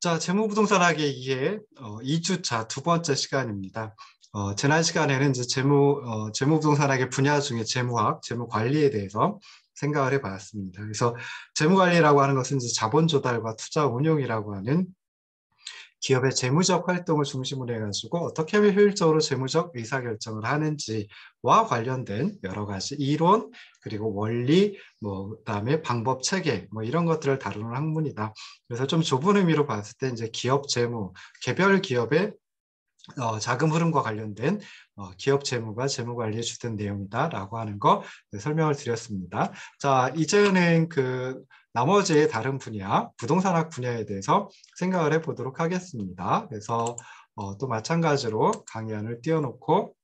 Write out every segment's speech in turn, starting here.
자, 재무부동산학의 이해 2주차 두 번째 시간입니다. 지난 시간에는 이제 재무부동산학의 분야 중에 재무학, 재무관리에 대해서 생각을 해봤습니다. 그래서 재무관리라고 하는 것은 이제 자본 조달과 투자 운용이라고 하는 기업의 재무적 활동을 중심으로 해가지고 어떻게 하면 효율적으로 재무적 의사결정을 하는지와 관련된 여러 가지 이론, 그리고 원리, 그다음에 방법 체계, 이런 것들을 다루는 학문이다. 그래서 좀 좁은 의미로 봤을 때 이제 기업 재무, 개별 기업의 자금 흐름과 관련된 기업 재무가 재무 관리에 주된 내용이다라고 하는 거 설명을 드렸습니다. 자, 이제는 나머지의 다른 분야, 부동산학 분야에 대해서 생각을 해보도록 하겠습니다. 그래서 또 마찬가지로 강의안을 띄워놓고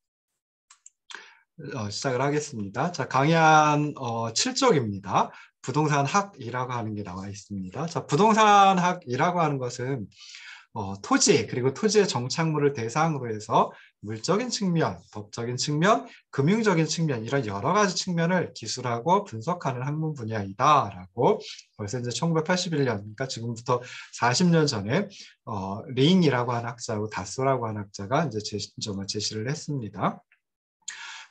시작을 하겠습니다. 자, 강의안 7쪽입니다. 부동산학이라고 하는 게 나와 있습니다. 자, 부동산학이라고 하는 것은 토지, 그리고 토지의 정착물을 대상으로 해서 물적인 측면, 법적인 측면, 금융적인 측면, 이런 여러 가지 측면을 기술하고 분석하는 학문 분야이다라고 벌써 이제 1981년, 그러니까 지금부터 40년 전에 링이라고 하는 학자하고 다소라고 하는 학자가 이제 제시를 했습니다.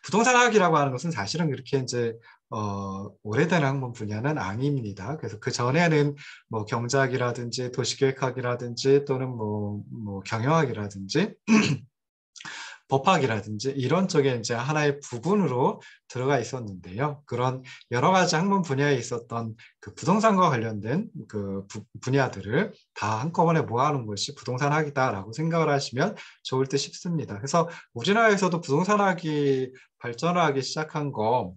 부동산학이라고 하는 것은 사실은 그렇게 이제 오래된 학문 분야는 아닙니다. 그래서 그 전에는 경제학이라든지 도시계획학이라든지 또는 경영학이라든지 법학이라든지 이런 쪽에 이제 하나의 부분으로 들어가 있었는데요. 그런 여러 가지 학문 분야에 있었던 그 부동산과 관련된 그 분야들을 다 한꺼번에 모아놓은 것이 부동산학이다라고 생각을 하시면 좋을 듯 싶습니다. 그래서 우리나라에서도 부동산학이 발전하기 시작한 거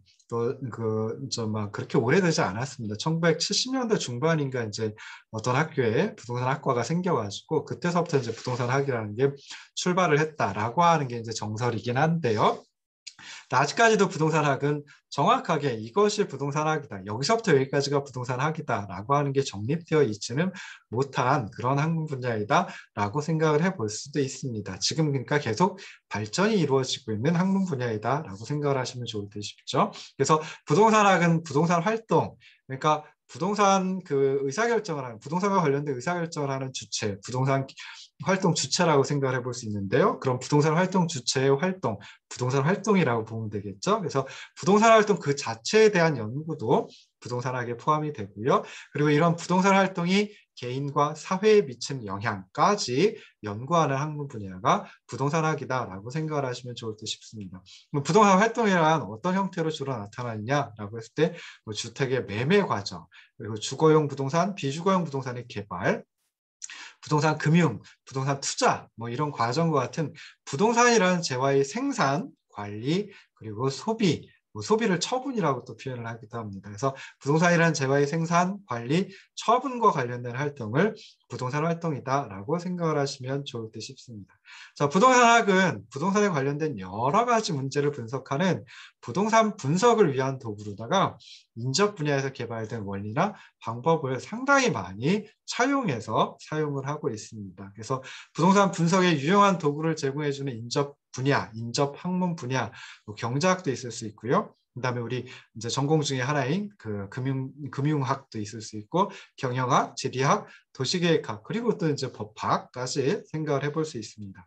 그렇게 오래되지 않았습니다. 1970년대 중반인가 이제 어떤 학교에 부동산학과가 생겨가지고 그때서부터 이제 부동산학이라는 게 출발을 했다라고 하는 게 이제 정설이긴 한데요. 아직까지도 부동산학은 정확하게 이것이 부동산학이다, 여기서부터 여기까지가 부동산학이다라고 하는 게 정립되어 있지는 못한 그런 학문 분야이다라고 생각을 해볼 수도 있습니다. 지금 그러니까 계속 발전이 이루어지고 있는 학문 분야이다라고 생각을 하시면 좋을 듯 싶죠. 그래서 부동산학은 부동산 활동, 그러니까 부동산 의사결정을 하는, 부동산과 관련된 의사결정을 하는 주체, 부동산 활동 주체라고 생각을 해볼 수 있는데요. 그럼 부동산 활동 주체의 활동, 부동산 활동이라고 보면 되겠죠. 그래서 부동산 활동 그 자체에 대한 연구도 부동산학에 포함이 되고요. 그리고 이런 부동산 활동이 개인과 사회에 미치는 영향까지 연구하는 학문 분야가 부동산학이다라고 생각을 하시면 좋을 듯 싶습니다. 부동산 활동이란 어떤 형태로 주로 나타나느냐라고 했을 때 주택의 매매 과정, 그리고 주거용 부동산, 비주거용 부동산의 개발, 부동산 금융, 부동산 투자, 이런 과정과 같은 부동산이라는 재화의 생산, 관리, 그리고 소비, 소비를 처분이라고 또 표현을 하기도 합니다. 그래서 부동산이라는 재화의 생산, 관리, 처분과 관련된 활동을 부동산 활동이다라고 생각을 하시면 좋을 듯 싶습니다. 자, 부동산학은 부동산에 관련된 여러 가지 문제를 분석하는 부동산 분석을 위한 도구로다가 인접 분야에서 개발된 원리나 방법을 상당히 많이 차용해서 사용을 하고 있습니다. 그래서 부동산 분석에 유용한 도구를 제공해주는 인접 분야, 인접 학문 분야, 경제학도 있을 수 있고요. 그다음에 우리 이제 전공 중에 하나인 금융학도 있을 수 있고, 경영학, 지리학, 도시계획학, 그리고 또 이제 법학까지 생각을 해볼 수 있습니다.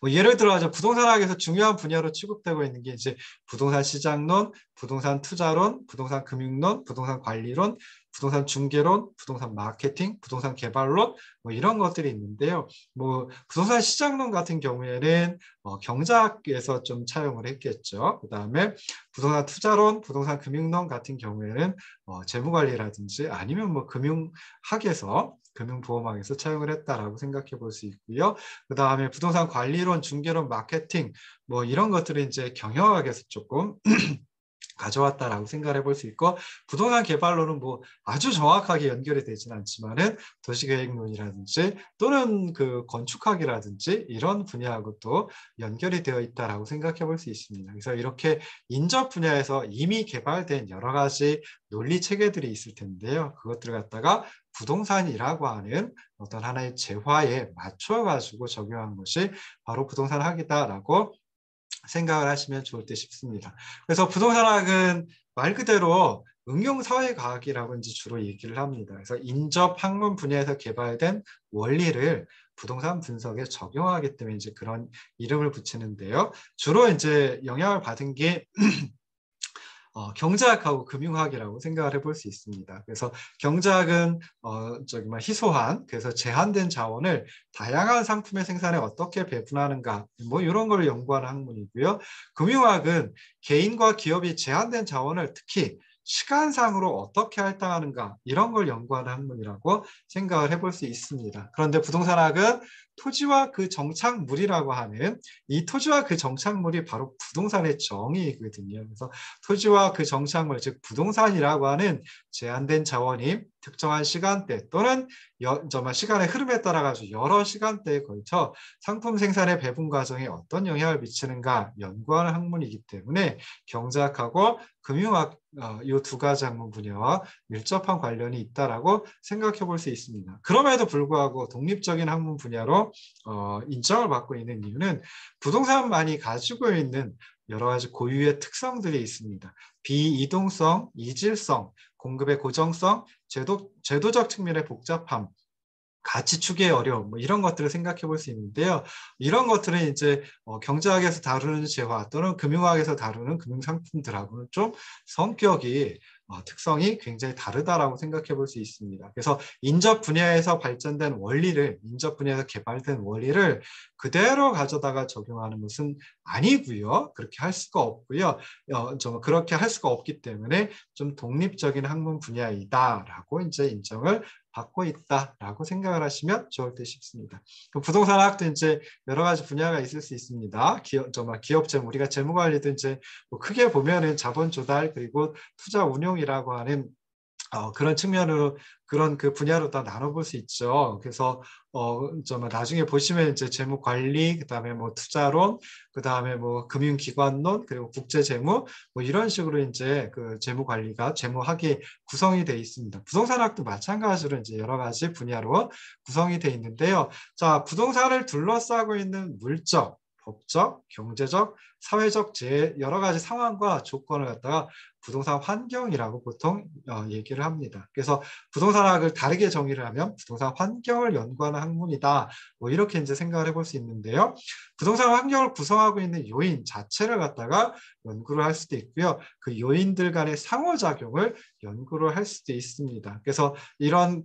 예를 들어 부동산학에서 중요한 분야로 취급되고 있는 게 이제 부동산 시장론, 부동산 투자론, 부동산 금융론, 부동산 관리론, 부동산 중개론, 부동산 마케팅, 부동산 개발론, 이런 것들이 있는데요. 부동산 시장론 같은 경우에는 경제학에서 좀 차용을 했겠죠. 그다음에 부동산 투자론, 부동산 금융론 같은 경우에는 재무관리라든지 아니면 금융학에서 금융보험학에서 차용을 했다라고 생각해 볼 수 있고요. 그 다음에 부동산 관리론, 중개론, 마케팅 이런 것들을 이제 경영학에서 조금 가져왔다라고 생각을 해볼 수 있고, 부동산 개발론은 아주 정확하게 연결이 되지는 않지만은 도시계획론이라든지 또는 건축학이라든지 이런 분야하고 또 연결이 되어 있다라고 생각해 볼 수 있습니다. 그래서 이렇게 인접 분야에서 이미 개발된 여러 가지 논리 체계들이 있을 텐데요. 그것들을 갖다가 부동산이라고 하는 어떤 하나의 재화에 맞춰가지고 적용한 것이 바로 부동산학이다라고 생각을 하시면 좋을 듯 싶습니다. 그래서 부동산학은 말 그대로 응용사회과학이라고 이제 주로 얘기를 합니다. 그래서 인접 학문 분야에서 개발된 원리를 부동산 분석에 적용하기 때문에 이제 그런 이름을 붙이는데요. 주로 이제 영향을 받은 게 경제학하고 금융학이라고 생각을 해볼 수 있습니다. 그래서 경제학은 희소한, 그래서 제한된 자원을 다양한 상품의 생산에 어떻게 배분하는가, 뭐 이런 걸 연구하는 학문이고요. 금융학은 개인과 기업이 제한된 자원을 특히 시간상으로 어떻게 할당하는가, 이런 걸 연구하는 학문이라고 생각을 해볼 수 있습니다. 그런데 부동산학은 토지와 그 정착물이라고 하는, 이 토지와 그 정착물이 바로 부동산의 정의이거든요. 그래서 토지와 그 정착물, 즉 부동산이라고 하는 제한된 자원이 특정한 시간대 또는 시간의 흐름에 따라 가지고 여러 시간대에 걸쳐 상품 생산의 배분 과정에 어떤 영향을 미치는가 연구하는 학문이기 때문에 경제학하고 금융학 이 두 가지 학문 분야와 밀접한 관련이 있다라고 생각해 볼 수 있습니다. 그럼에도 불구하고 독립적인 학문 분야로 인정을 받고 있는 이유는 부동산만이 가지고 있는 여러 가지 고유의 특성들이 있습니다. 비이동성, 이질성, 공급의 고정성, 제도적 측면의 복잡함, 가치 추계의 어려움, 뭐 이런 것들을 생각해 볼 수 있는데요. 이런 것들은 이제 경제학에서 다루는 재화 또는 금융학에서 다루는 금융상품들하고는 좀 성격이 특성이 굉장히 다르다라고 생각해 볼 수 있습니다. 그래서 인접 분야에서 발전된 원리를, 인접 분야에서 개발된 원리를 그대로 가져다가 적용하는 것은 아니고요. 그렇게 할 수가 없고요. 그렇게 할 수가 없기 때문에 좀 독립적인 학문 분야이다라고 이제 인정을 받고 있다라고 생각을 하시면 좋을 듯 싶습니다. 부동산학도 이제 여러 가지 분야가 있을 수 있습니다. 기업 재무, 우리가 재무 관리도 이제 뭐 크게 보면은 자본 조달 그리고 투자 운용이라고 하는 그런 측면으로 그런 그 분야로 다 나눠볼 수 있죠. 그래서 나중에 보시면 이제 재무 관리, 그다음에 뭐 투자론, 그다음에 뭐 금융기관론, 그리고 국제재무 뭐 이런 식으로 이제 그 재무 관리가 재무학이 구성이 돼 있습니다. 부동산학도 마찬가지로 이제 여러 가지 분야로 구성이 돼 있는데요. 자, 부동산을 둘러싸고 있는 물적, 법적, 경제적, 사회적 여러 가지 상황과 조건을 갖다가 부동산 환경이라고 보통 얘기를 합니다. 그래서 부동산학을 다르게 정의를 하면 부동산 환경을 연구하는 학문이다. 뭐 이렇게 이제 생각을 해볼 수 있는데요. 부동산 환경을 구성하고 있는 요인 자체를 갖다가 연구를 할 수도 있고요. 그 요인들 간의 상호작용을 연구를 할 수도 있습니다. 그래서 이런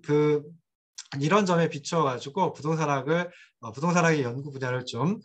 점에 비추어 가지고 부동산학의 연구 분야를 좀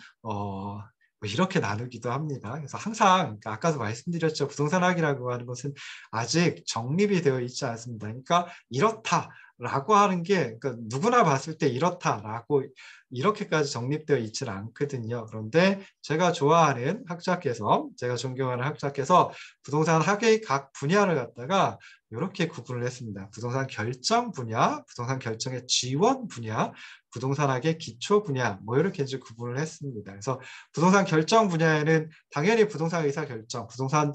뭐 이렇게 나누기도 합니다. 그래서 항상 그러니까 아까도 말씀드렸죠. 부동산학이라고 하는 것은 아직 정립이 되어 있지 않습니다. 그러니까 이렇다라고 하는 게 그러니까 누구나 봤을 때 이렇다라고 이렇게까지 정립되어 있지는 않거든요. 그런데 제가 좋아하는 학자께서, 제가 존경하는 학자께서 부동산학의 각 분야를 갖다가 이렇게 구분을 했습니다. 부동산 결정 분야, 부동산 결정의 지원 분야, 부동산학의 기초 분야, 뭐 이렇게 이제 구분을 했습니다. 그래서 부동산 결정 분야에는 당연히 부동산 의사 결정, 부동산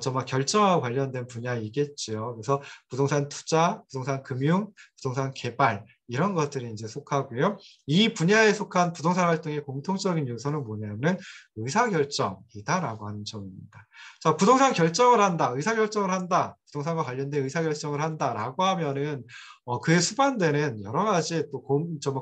정말 결정과 관련된 분야이겠죠. 그래서 부동산 투자, 부동산 금융, 부동산 개발 이런 것들이 이제 속하고요. 이 분야에 속한 부동산 활동의 공통적인 요소는 뭐냐면 의사결정이다라고 하는 점입니다. 자, 부동산 결정을 한다, 의사결정을 한다, 부동산과 관련된 의사결정을 한다라고 하면은 그에 수반되는 여러 가지 또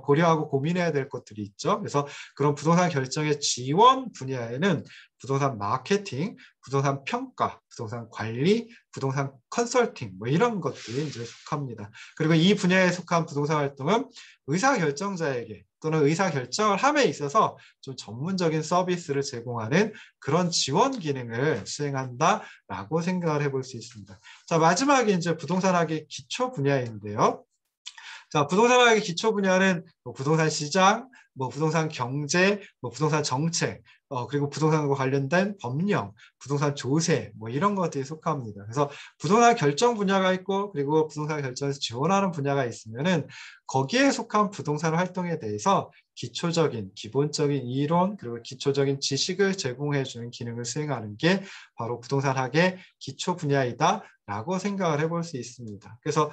고려하고 고민해야 될 것들이 있죠. 그래서 그런 부동산 결정의 지원 분야에는 부동산 마케팅, 부동산 평가, 부동산 관리, 부동산 컨설팅 뭐 이런 것들이 이제 속합니다. 그리고 이 분야에 속한 부동산 활동은 의사결정자에게 또는 의사결정을 함에 있어서 좀 전문적인 서비스를 제공하는 그런 지원 기능을 수행한다라고 생각을 해볼 수 있습니다. 자, 마지막에 이제 부동산학의 기초 분야인데요. 자, 부동산학의 기초 분야는 뭐 부동산 시장, 뭐 부동산 경제, 뭐 부동산 정책, 그리고 부동산과 관련된 법령, 부동산 조세, 뭐 이런 것들이 속합니다. 그래서 부동산 결정 분야가 있고, 그리고 부동산 결정에서 지원하는 분야가 있으면은 거기에 속한 부동산 활동에 대해서 기본적인 이론, 그리고 기초적인 지식을 제공해주는 기능을 수행하는 게 바로 부동산학의 기초 분야이다라고 생각을 해볼 수 있습니다. 그래서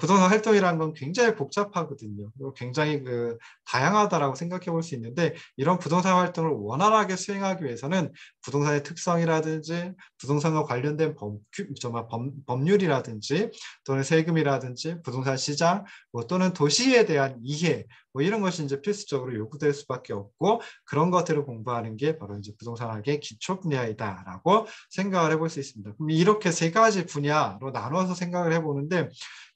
부동산 활동이라는 건 굉장히 복잡하거든요. 굉장히 다양하다라고 생각해 볼 수 있는데 이런 부동산 활동을 원활하게 수행하기 위해서는 부동산의 특성이라든지 부동산과 관련된 법률이라든지 또는 세금이라든지 부동산 시장 또는 도시에 대한 이해 이런 것이 이제 필수적으로 요구될 수밖에 없고 그런 것들을 공부하는 게 바로 이제 부동산학의 기초 분야이다라고 생각을 해볼 수 있습니다. 그럼 이렇게 세 가지 분야로 나눠서 생각을 해보는데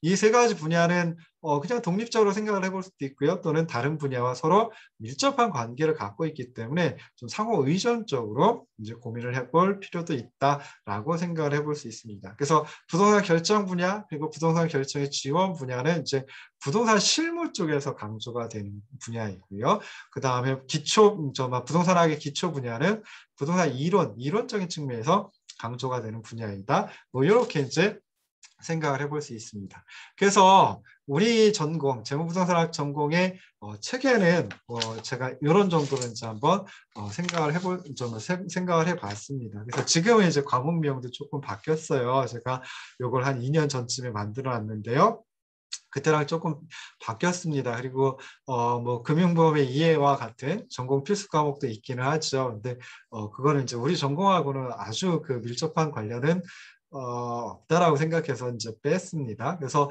이 세 가지 분야는 그냥 독립적으로 생각을 해볼 수도 있고요. 또는 다른 분야와 서로 밀접한 관계를 갖고 있기 때문에 좀 상호 의존적으로 이제 고민을 해볼 필요도 있다라고 생각을 해볼 수 있습니다. 그래서 부동산 결정 분야 그리고 부동산 결정의 지원 분야는 이제 부동산 실무 쪽에서 강조가 되는 분야이고요. 그 다음에 부동산학의 기초 분야는 부동산 이론적인 측면에서 강조가 되는 분야이다. 이렇게 이제 생각을 해볼 수 있습니다. 그래서 우리 전공, 재무부동산학 전공의 책에는 제가 이런 정도로 이제 한번 생각을 해봤습니다. 그래서 지금은 이제 과목명도 조금 바뀌었어요. 제가 이걸 한 2년 전쯤에 만들어놨는데요. 그때랑 조금 바뀌었습니다. 그리고 뭐 금융보험의 이해와 같은 전공 필수 과목도 있기는 하죠. 근데 그거는 이제 우리 전공하고는 아주 그 밀접한 관련은 없다라고 생각해서 이제 뺐습니다. 그래서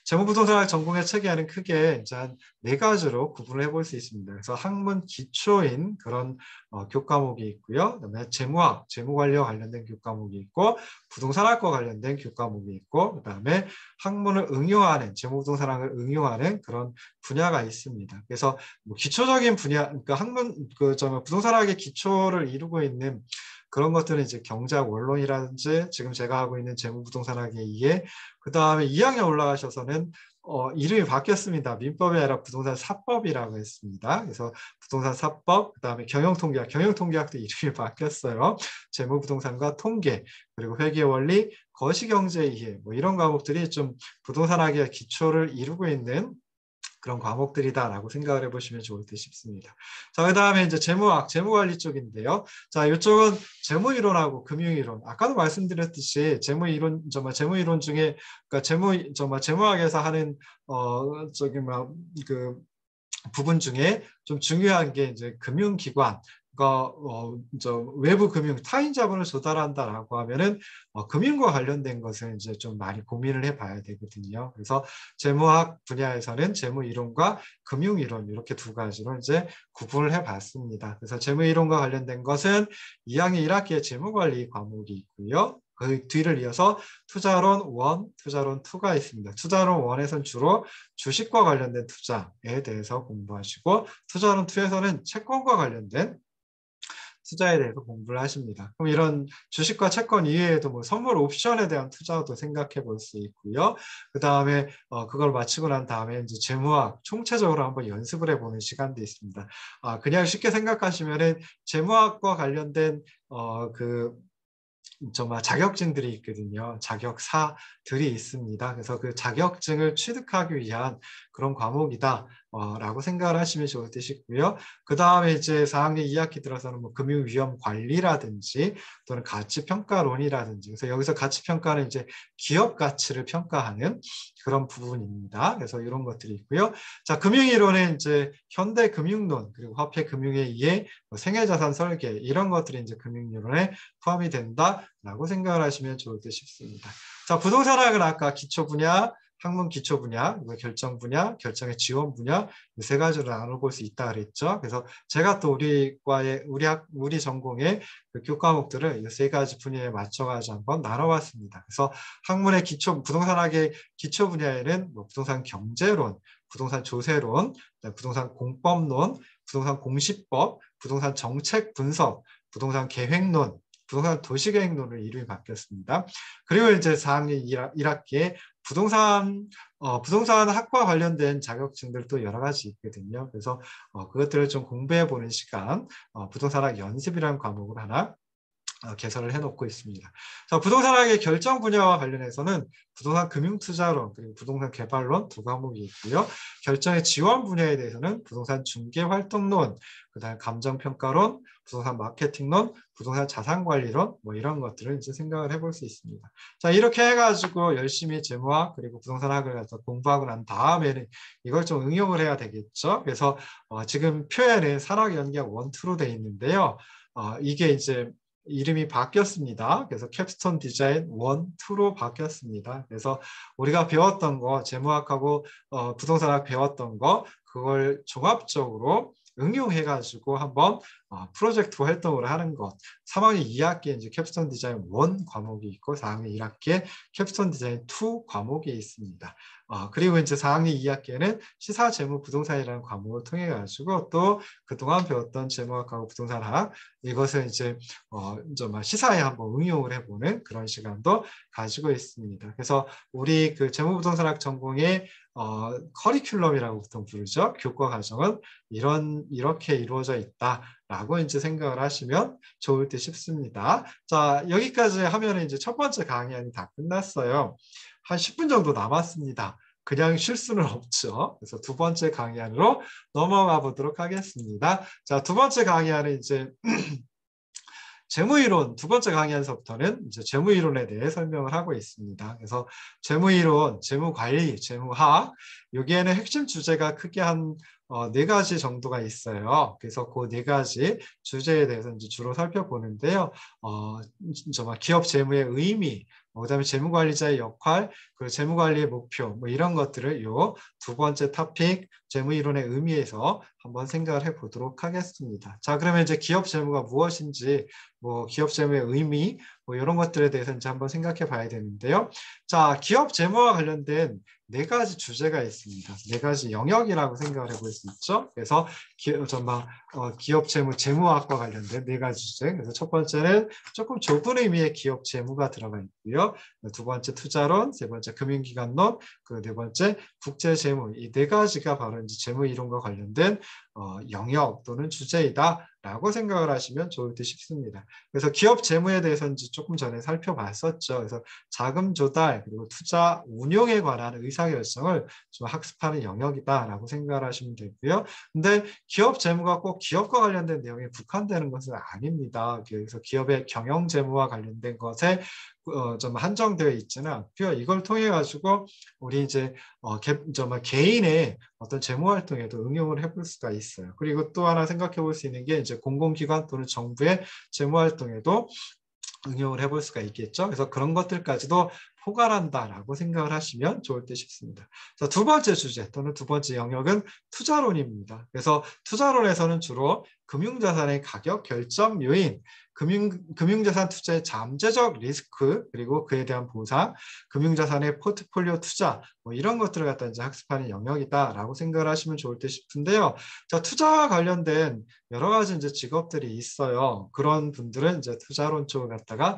재무부동산학 전공의 체계는 크게 이제 한 4가지로 구분을 해볼 수 있습니다. 그래서 학문 기초인 그런 교과목이 있고요. 그다음에 재무학, 재무관리와 관련된 교과목이 있고 부동산학과 관련된 교과목이 있고 그다음에 학문을 응용하는 재무부동산학을 응용하는 그런 분야가 있습니다. 그래서 뭐 기초적인 분야, 그러니까 부동산학의 기초를 이루고 있는 그런 것들은 이제 경제학 원론이라든지 지금 제가 하고 있는 재무부동산학의 이해, 그 다음에 2학년 올라가셔서는 이름이 바뀌었습니다. 민법이 아니라 부동산 사법이라고 했습니다. 그래서 부동산 사법, 그 다음에 경영통계학도 이름이 바뀌었어요. 재무부동산과 통계, 그리고 회계원리, 거시경제 이해, 뭐 이런 과목들이 좀 부동산학의 기초를 이루고 있는 그런 과목들이다라고 생각을 해보시면 좋을 듯 싶습니다. 자, 그 다음에 이제 재무학, 재무관리 쪽인데요. 자, 이쪽은 재무이론하고 금융이론. 아까도 말씀드렸듯이 재무이론 중에, 그러니까 재무학에서 하는, 부분 중에 좀 중요한 게 이제 금융기관, 그러니까 외부 금융 타인 자본을 조달한다라고 하면은 금융과 관련된 것을 이제 좀 많이 고민을 해봐야 되거든요. 그래서 재무학 분야에서는 재무이론과 금융이론 이렇게 2가지로 이제 구분을 해봤습니다. 그래서 재무이론과 관련된 것은 2학년 1학기에 재무관리 과목이 있고요. 그 뒤를 이어서 투자론 1, 투자론 2가 있습니다. 투자론 1에서는 주로 주식과 관련된 투자에 대해서 공부하시고 투자론 2에서는 채권과 관련된 투자에 대해서 공부를 하십니다. 그럼 이런 주식과 채권 이외에도 뭐 선물 옵션에 대한 투자도 생각해 볼 수 있고요. 그 다음에 그걸 마치고 난 다음에 이제 재무학 총체적으로 한번 연습을 해보는 시간도 있습니다. 그냥 쉽게 생각하시면은 재무학과 관련된 정말 자격증들이 있거든요. 자격사들이 있습니다. 그래서 그 자격증을 취득하기 위한 그런 과목이다. 라고 생각을 하시면 좋을 듯 싶고요. 그 다음에 이제 4학년 2학기 들어서는 뭐 금융위험 관리라든지 또는 가치평가론이라든지 그래서 여기서 가치평가는 이제 기업 가치를 평가하는 그런 부분입니다. 그래서 이런 것들이 있고요. 자, 금융이론은 이제 현대금융론 그리고 화폐금융에 의해 생애자산 설계 이런 것들이 이제 금융이론에 포함이 된다라고 생각을 하시면 좋을 듯 싶습니다. 자, 부동산학은 아까 기초 분야, 학문 기초 분야, 결정 분야, 결정의 지원 분야 이 3가지로 나눠볼 수 있다 그랬죠. 그래서 제가 또 우리 전공의 그 교과목들을 이 3가지 분야에 맞춰가지고 한번 나눠봤습니다. 그래서 학문의 부동산학의 기초 분야에는 뭐 부동산 경제론, 부동산 조세론, 부동산 공법론, 부동산 공시법, 부동산 정책 분석, 부동산 계획론, 부동산 도시계획론으로 이름이 바뀌었습니다. 그리고 이제 4학년 1학기에 부동산학과 관련된 자격증들도 여러 가지 있거든요. 그래서 그것들을 좀 공부해 보는 시간, 부동산학 연습이라는 과목을 하나 개설을 해놓고 있습니다. 자, 부동산학의 결정 분야와 관련해서는 부동산 금융투자론 그리고 부동산 개발론 두 과목이 있고요. 결정의 지원 분야에 대해서는 부동산 중개활동론, 그다음 감정평가론, 부동산 마케팅론, 부동산 자산관리론 뭐 이런 것들을 이제 생각을 해볼 수 있습니다. 자, 이렇게 해가지고 열심히 재무학 그리고 부동산학을 가서 공부하고 난 다음에는 이걸 좀 응용을 해야 되겠죠. 그래서 지금 표에는 산학연계학 1, 2로 돼 있는데요. 이게 이제 이름이 바뀌었습니다. 그래서 캡스톤 디자인 1, 2로 바뀌었습니다. 그래서 우리가 배웠던 거, 재무학하고 부동산학 배웠던 거, 그걸 종합적으로 응용해가지고 한번 프로젝트 활동을 하는 것. 3학년 2학기에 이제 캡스톤 디자인 1 과목이 있고 4학년 1학기에 캡스톤 디자인 2 과목이 있습니다. 그리고 이제 4학년 2학기에는 시사 재무 부동산이라는 과목을 통해 가지고 또 그동안 배웠던 재무학하고 부동산학 이것을 이제 시사에 한번 응용을 해보는 그런 시간도 가지고 있습니다. 그래서 우리 그 재무부동산학 전공의 커리큘럼이라고 보통 부르죠. 교과 과정은 이렇게 이루어져 있다라고 이제 생각을 하시면 좋을 듯 싶습니다. 자, 여기까지 하면 이제 첫 번째 강의안이 다 끝났어요. 한 10분 정도 남았습니다. 그냥 쉴 수는 없죠. 그래서 두 번째 강의안으로 넘어가 보도록 하겠습니다. 자, 두 번째 강의안은 이제 재무이론 두 번째 강의에서부터는 이제 재무이론에 대해 설명을 하고 있습니다. 그래서 재무이론, 재무관리, 재무학 여기에는 핵심 주제가 크게 한 4가지 정도가 있어요. 그래서 그 4가지 주제에 대해서 이제 주로 살펴보는데요. 기업 재무의 의미, 그다음에 재무관리자의 역할, 그리고 재무관리의 목표, 뭐 이런 것들을 요 두 번째 토픽 재무이론의 의미에서 한번 생각을 해보도록 하겠습니다. 자, 그러면 이제 기업 재무가 무엇인지, 뭐 기업 재무의 의미, 뭐 이런 것들에 대해서 이제 한번 생각해 봐야 되는데요. 자, 기업 재무와 관련된 4가지 주제가 있습니다. 4가지 영역이라고 생각을 해볼 수 있죠. 그래서 기업 재무, 재무학과 관련된 4가지 주제. 그래서 첫 번째는 조금 좁은 의미의 기업 재무가 들어가 있고요. 두 번째 투자론, 세 번째 금융기관론, 그 네 번째 국제 재무. 이 4가지가 바로 이제 재무 이론과 관련된 영역 또는 주제이다라고 생각을 하시면 좋을 듯 싶습니다. 그래서 기업 재무에 대해서 이제 조금 전에 살펴봤었죠. 그래서 자금 조달 그리고 투자 운용에 관한 의사결정을 좀 학습하는 영역이다라고 생각을 하시면 되고요. 근데 기업 재무가 꼭 기업과 관련된 내용에 국한되는 것은 아닙니다. 그래서 기업의 경영 재무와 관련된 것에 좀 한정되어 있지는 않고요. 이걸 통해 가지고 우리 이제 개인의 어떤 재무 활동에도 응용을 해볼 수가 있어요. 그리고 또 하나 생각해 볼 수 있는 게 이제 공공기관 또는 정부의 재무 활동에도 응용을 해볼 수가 있겠죠. 그래서 그런 것들까지도 포괄한다라고 생각을 하시면 좋을 듯 싶습니다. 자, 두 번째 주제 또는 두 번째 영역은 투자론입니다. 그래서 투자론에서는 주로 금융자산의 가격 결정 요인, 금융자산 투자의 잠재적 리스크 그리고 그에 대한 보상, 금융자산의 포트폴리오 투자 뭐 이런 것들을 갖다 이제 학습하는 영역이다라고 생각을 하시면 좋을 듯 싶은데요. 자, 투자와 관련된 여러 가지 이제 직업들이 있어요. 그런 분들은 이제 투자론 쪽을 갖다가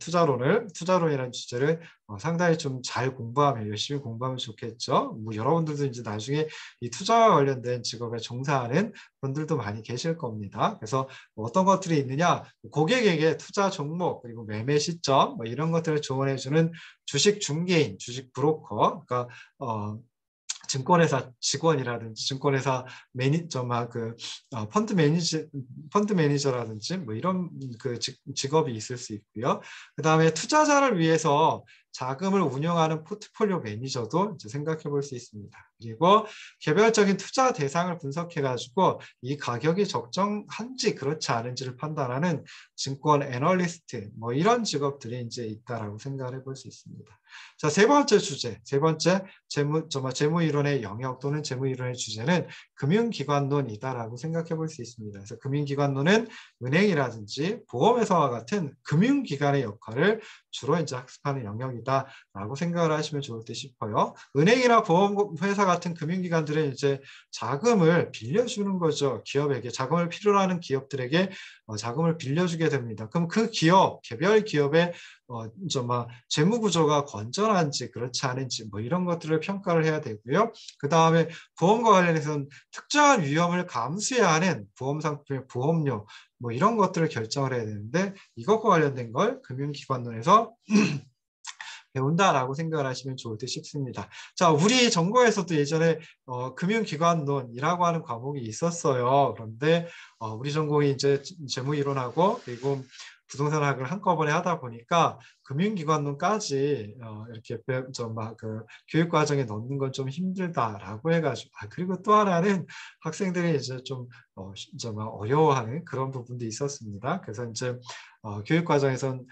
투자론이라는 주제를 상당히 좀 잘 공부하면 열심히 공부하면 좋겠죠. 뭐 여러분들도 이제 나중에 이 투자와 관련된 직업에 종사하는 분들도 많이 계실 겁니다. 그래서 어떤 것들이 있느냐, 고객에게 투자 종목 그리고 매매 시점 뭐 이런 것들을 조언해주는 주식 중개인, 주식 브로커, 그러니까 증권회사 직원이라든지 증권회사 펀드 매니저라든지 뭐 이런 그 직업이 있을 수 있고요. 그 다음에 투자자를 위해서 자금을 운영하는 포트폴리오 매니저도 이제 생각해 볼 수 있습니다. 그리고 개별적인 투자 대상을 분석해 가지고 이 가격이 적정한지 그렇지 않은지를 판단하는 증권 애널리스트 뭐 이런 직업들이 이제 있다라고 생각을 해볼 수 있습니다. 자, 세 번째 주제, 세 번째 재무 이론의 영역 또는 재무 이론의 주제는 금융기관론이다라고 생각해 볼 수 있습니다. 그래서 금융기관론은 은행이라든지 보험회사와 같은 금융기관의 역할을 주로 이제 학습하는 영역이다라고 생각을 하시면 좋을 듯 싶어요. 은행이나 보험회사 같은 금융기관들은 이제 자금을 빌려주는 거죠. 기업에게 자금을 필요로 하는 기업들에게 자금을 빌려주게 됩니다. 그럼 그 기업, 개별 기업의 좀 재무 구조가 건전한지 그렇지 않은지 뭐 이런 것들을 평가를 해야 되고요. 그 다음에 보험과 관련해서는 특정한 위험을 감수해야 하는 보험 상품의 보험료 뭐 이런 것들을 결정을 해야 되는데 이것과 관련된 걸 금융기관론에서 배운다라고 생각을 하시면 좋을 듯 싶습니다. 자, 우리 전공에서도 예전에 금융기관론이라고 하는 과목이 있었어요. 그런데 우리 전공이 이제 재무이론하고 그리고 부동산학을 한꺼번에 하다 보니까 금융기관론까지 이렇게 그 교육과정에 넣는 건 좀 힘들다라고 해가지고 그리고 또 하나는 학생들이 이제 좀 어려워하는 그런 부분도 있었습니다. 그래서 이제 교육과정에선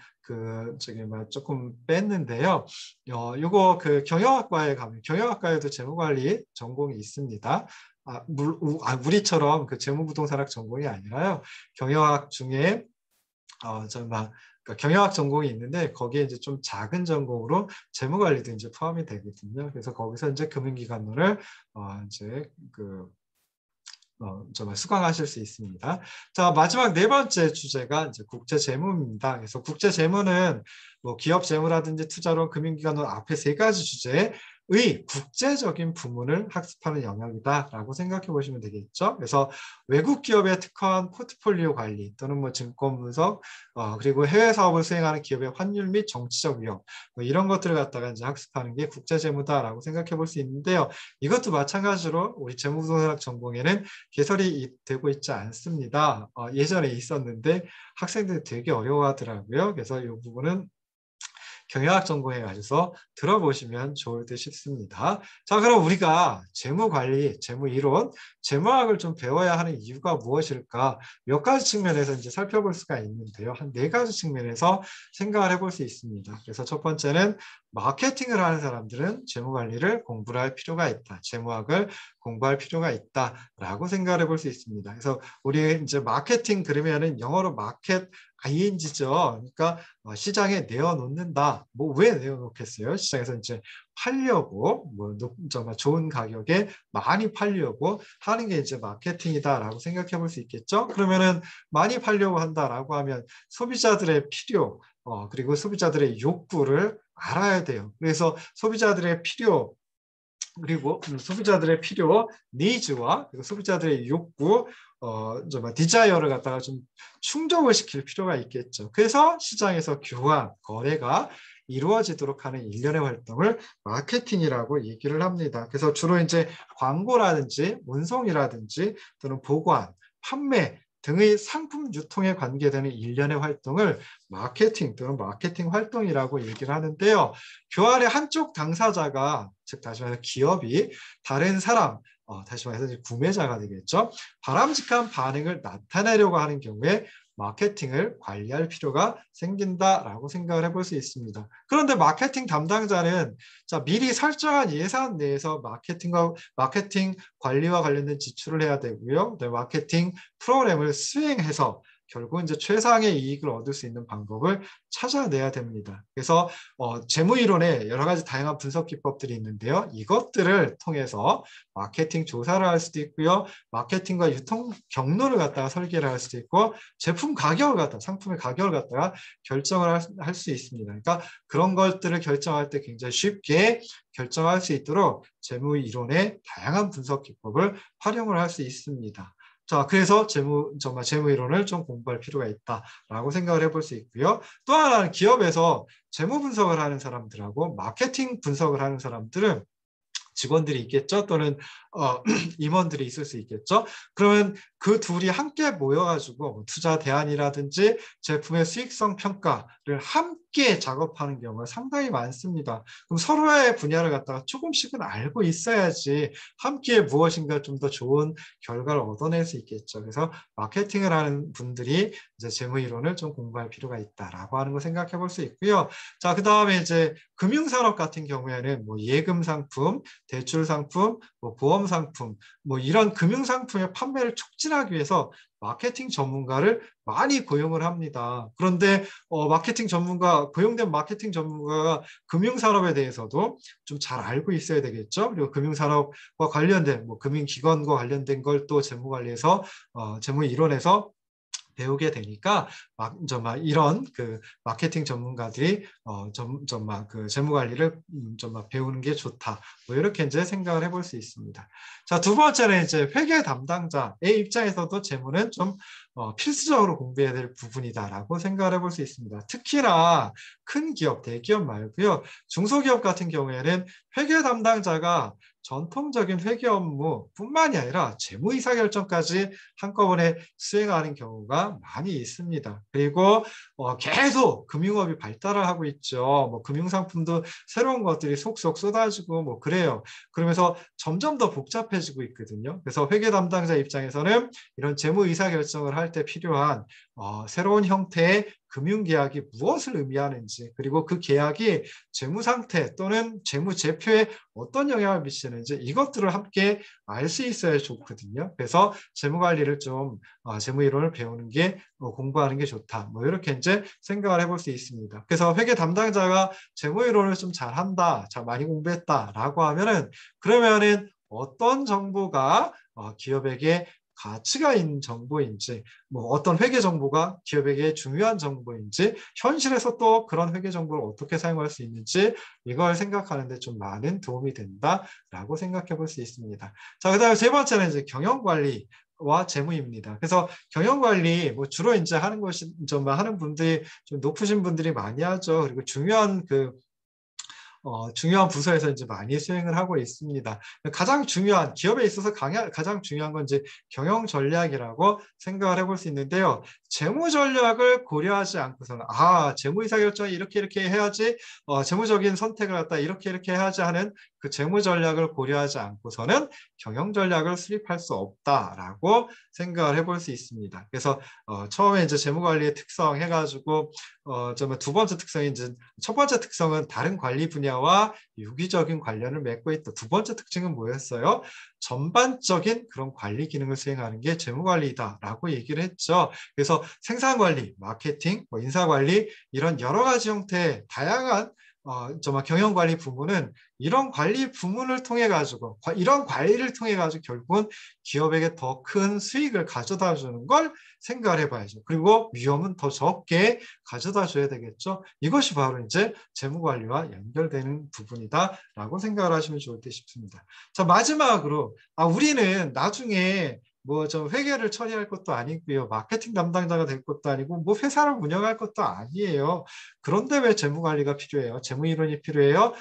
조금 뺐는데요. 요거 그 경영학과에 가면 경영학과에도 재무관리 전공이 있습니다. 우리처럼 그 재무부동산학 전공이 아니라요. 경영학 중에 그러니까 경영학 전공이 있는데 거기에 이제 좀 작은 전공으로 재무관리도 이제 포함이 되거든요. 그래서 거기서 이제 금융기관론을 이제 수강하실 수 있습니다. 자, 마지막 네 번째 주제가 이제 국제재무입니다. 그래서 국제재무는 뭐 기업 재무라든지 투자론, 금융기관론 앞에 세 가지 주제의 국제적인 부문을 학습하는 영역이다라고 생각해 보시면 되겠죠. 그래서 외국 기업에 특화한 포트폴리오 관리 또는 뭐 증권 분석, 그리고 해외 사업을 수행하는 기업의 환율 및 정치적 위험 뭐 이런 것들을 갖다가 이제 학습하는 게 국제재무다라고 생각해 볼 수 있는데요. 이것도 마찬가지로 우리 재무부동산학 전공에는 개설이 되고 있지 않습니다. 예전에 있었는데 학생들이 되게 어려워하더라고요. 그래서 이 부분은 경영학 전공에 가셔서 들어보시면 좋을 듯 싶습니다. 자, 그럼 우리가 재무관리, 재무이론, 재무학을 좀 배워야 하는 이유가 무엇일까? 몇 가지 측면에서 이제 살펴볼 수가 있는데요. 한 네 가지 측면에서 생각을 해볼 수 있습니다. 그래서 첫 번째는 마케팅을 하는 사람들은 재무관리를 공부를 할 필요가 있다. 재무학을 공부할 필요가 있다라고 생각을 해볼 수 있습니다. 그래서 우리 이제 마케팅 그러면은 영어로 마켓 ing죠. 그러니까 시장에 내어놓는다. 뭐 왜 내어놓겠어요? 시장에서 이제 팔려고 정말 좋은 가격에 많이 팔려고 하는 게 이제 마케팅이다라고 생각해 볼 수 있겠죠. 그러면은 많이 팔려고 한다라고 하면 소비자들의 필요 그리고 소비자들의 욕구를 알아야 돼요. 그래서 소비자들의 필요 그리고 소비자들의 필요, 니즈와 소비자들의 욕구, 디자이어를 갖다가 좀 충족을 시킬 필요가 있겠죠. 그래서 시장에서 교환, 거래가 이루어지도록 하는 일련의 활동을 마케팅이라고 얘기를 합니다. 그래서 주로 이제 광고라든지 운송이라든지 또는 보관, 판매 등의 상품 유통에 관계되는 일련의 활동을 마케팅 또는 마케팅 활동이라고 얘기를 하는데요. 교환의 한쪽 당사자가 즉 다시 말해서 기업이 다른 사람 다시 말해서 구매자가 되겠죠. 바람직한 반응을 나타내려고 하는 경우에 마케팅을 관리할 필요가 생긴다라고 생각을 해볼 수 있습니다. 그런데 마케팅 담당자는 미리 설정한 예산 내에서 마케팅 관리와 관련된 지출을 해야 되고요. 마케팅 프로그램을 수행해서 결국 이제 최상의 이익을 얻을 수 있는 방법을 찾아내야 됩니다. 그래서 재무이론에 여러 가지 다양한 분석 기법들이 있는데요. 이것들을 통해서 마케팅 조사를 할 수도 있고요. 마케팅과 유통 경로를 갖다가 설계를 할 수도 있고 제품 가격을 갖다가 상품의 가격을 갖다가 결정을 할 수 있습니다. 그러니까 그런 것들을 결정할 때 굉장히 쉽게 결정할 수 있도록 재무이론의 다양한 분석 기법을 활용을 할 수 있습니다. 자, 그래서 정말 재무이론을 좀 공부할 필요가 있다라고 생각을 해볼 수 있고요. 또 하나는 기업에서 재무 분석을 하는 사람들하고 마케팅 분석을 하는 사람들은 직원들이 있겠죠. 또는 임원들이 있을 수 있겠죠. 그러면 그 둘이 함께 모여가지고 투자 대안이라든지 제품의 수익성 평가를 함께 작업하는 경우가 상당히 많습니다. 그럼 서로의 분야를 갖다가 조금씩은 알고 있어야지 함께 무엇인가 좀 더 좋은 결과를 얻어낼 수 있겠죠. 그래서 마케팅을 하는 분들이 이제 재무이론을 좀 공부할 필요가 있다라고 하는 거 생각해 볼 수 있고요. 자, 그 다음에 이제 금융산업 같은 경우에는 뭐 예금 상품, 대출 상품, 뭐 보험 상품, 뭐 이런 금융 상품의 판매를 촉진하기 위해서 마케팅 전문가를 많이 고용을 합니다. 그런데 고용된 마케팅 전문가가 금융산업에 대해서도 좀 잘 알고 있어야 되겠죠. 그리고 금융산업과 관련된 금융기관과 관련된 걸 또 재무관리에서 재무이론에서 배우게 되니까 막 이런 그 마케팅 전문가들이 그 재무 관리를 막 배우는 게 좋다. 뭐 이렇게 이제 생각을 해볼 수 있습니다. 자, 두 번째는 이제 회계 담당자의 입장에서도 재무는 좀 필수적으로 공부해야 될 부분이다라고 생각을 해볼 수 있습니다. 특히나 큰 기업, 대기업 말고요. 중소기업 같은 경우에는 회계 담당자가 전통적인 회계 업무뿐만이 아니라 재무 의사결정까지 한꺼번에 수행하는 경우가 많이 있습니다. 그리고 계속 금융업이 발달을 하고 있죠. 뭐 금융상품도 새로운 것들이 속속 쏟아지고 뭐 그래요. 그러면서 점점 더 복잡해지고 있거든요. 그래서 회계 담당자 입장에서는 이런 재무 의사결정을 할 때 필요한 새로운 형태의 금융계약이 무엇을 의미하는지, 그리고 그 계약이 재무 상태 또는 재무 제표에 어떤 영향을 미치는지 이것들을 함께 알 수 있어야 좋거든요. 그래서 재무 관리를 좀 재무 이론을 배우는 게 공부하는 게 좋다. 뭐 이렇게 이제 생각을 해볼 수 있습니다. 그래서 회계 담당자가 재무 이론을 좀 잘한다, 잘 많이 공부했다라고 하면은 그러면은 어떤 정보가 기업에게 가치가 있는 정보인지, 뭐 어떤 회계 정보가 기업에게 중요한 정보인지, 현실에서 또 그런 회계 정보를 어떻게 사용할 수 있는지 이걸 생각하는 데 좀 많은 도움이 된다라고 생각해 볼 수 있습니다. 자, 그다음에 세 번째는 이제 경영 관리와 재무입니다. 그래서 경영 관리 뭐 주로 이제 하는 것이 좀 하는 분들이 좀 높으신 분들이 많이 하죠. 그리고 중요한 부서에서 이제 많이 수행을 하고 있습니다. 가장 중요한, 기업에 있어서 가장 중요한 건 이제 경영 전략이라고 생각을 해볼 수 있는데요. 재무 전략을 고려하지 않고서는, 재무 의사결정이 이렇게 해야지, 재무적인 선택을 갖다 이렇게 해야지 하는 그 재무 전략을 고려하지 않고서는 경영 전략을 수립할 수 없다라고 생각을 해볼 수 있습니다. 그래서 처음에 이제 재무 관리의 특성 해가지고 두 번째 특성이 이제 첫 번째 특성은 다른 관리 분야와 유기적인 관련을 맺고 있다. 두 번째 특징은 뭐였어요? 전반적인 그런 관리 기능을 수행하는 게 재무관리다라고 얘기를 했죠. 그래서 생산관리, 마케팅, 뭐 인사관리 이런 여러 가지 형태의 다양한 경영관리 부문은 이런 관리 부문을 통해 가지고 이런 관리를 통해 가지고 결국은 기업에게 더 큰 수익을 가져다 주는 걸 생각을 해봐야죠. 그리고 위험은 더 적게 가져다 줘야 되겠죠. 이것이 바로 이제 재무관리와 연결되는 부분이다라고 생각을 하시면 좋을 듯 싶습니다. 자, 마지막으로 우리는 나중에 뭐 좀 회계를 처리할 것도 아니고요. 마케팅 담당자가 될 것도 아니고 뭐 회사를 운영할 것도 아니에요. 그런데 왜 재무관리가 필요해요? 재무이론이 필요해요?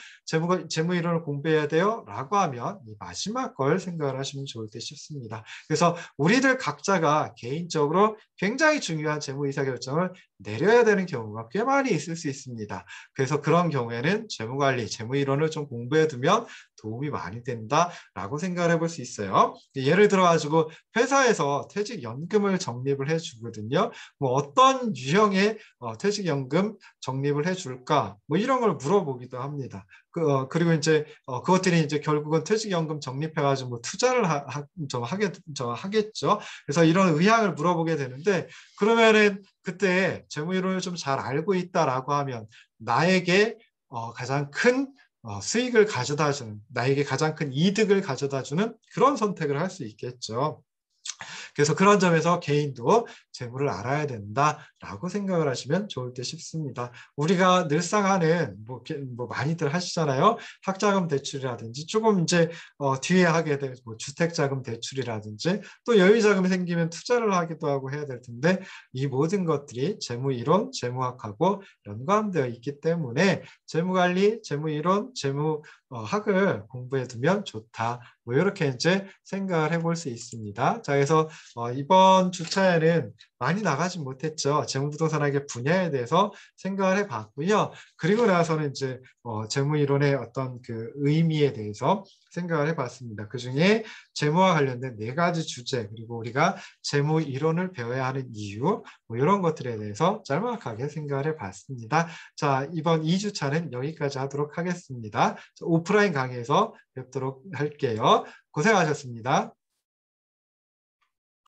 재무이론을 공부해야 돼요? 라고 하면 이 마지막 걸 생각을 하시면 좋을 듯 싶습니다. 그래서 우리들 각자가 개인적으로 굉장히 중요한 재무 의사결정을 내려야 되는 경우가 꽤 많이 있을 수 있습니다. 그래서 그런 경우에는 재무관리, 재무이론을 좀 공부해 두면 도움이 많이 된다라고 생각을 해볼 수 있어요. 예를 들어가지고 회사에서 퇴직연금을 적립을 해주거든요. 뭐 어떤 유형의 퇴직연금 적립을 해줄까? 뭐 이런 걸 물어보기도 합니다. 그리고 이제 그것들이 이제 결국은 퇴직연금 적립해가지고 뭐 투자를 하겠죠. 그래서 이런 의향을 물어보게 되는데 그러면은 그때 재무이론을 좀 잘 알고 있다라고 하면 나에게 가장 큰 수익을 가져다 주는, 나에게 가장 큰 이득을 가져다 주는 그런 선택을 할 수 있겠죠. 그래서 그런 점에서 개인도 재무를 알아야 된다라고 생각을 하시면 좋을 듯 싶습니다. 우리가 늘상 하는 뭐 많이들 하시잖아요. 학자금 대출이라든지 조금 이제 뒤에 하게 될 뭐 주택자금 대출이라든지 또 여유자금이 생기면 투자를 하기도 하고 해야 될 텐데 이 모든 것들이 재무이론, 재무학하고 연관되어 있기 때문에 재무관리, 재무이론, 재무학을 공부해 두면 좋다. 뭐 이렇게 이제 생각을 해볼 수 있습니다. 자, 그래서 이번 주차에는 많이 나가진 못했죠. 재무부동산학의 분야에 대해서 생각을 해봤고요. 그리고 나서는 이제 재무이론의 어떤 그 의미에 대해서 생각을 해봤습니다. 그중에 재무와 관련된 네 가지 주제 그리고 우리가 재무이론을 배워야 하는 이유 뭐 이런 것들에 대해서 짤막하게 생각을 해봤습니다. 자, 이번 2주차는 여기까지 하도록 하겠습니다. 오프라인 강의에서 뵙도록 할게요. 고생하셨습니다.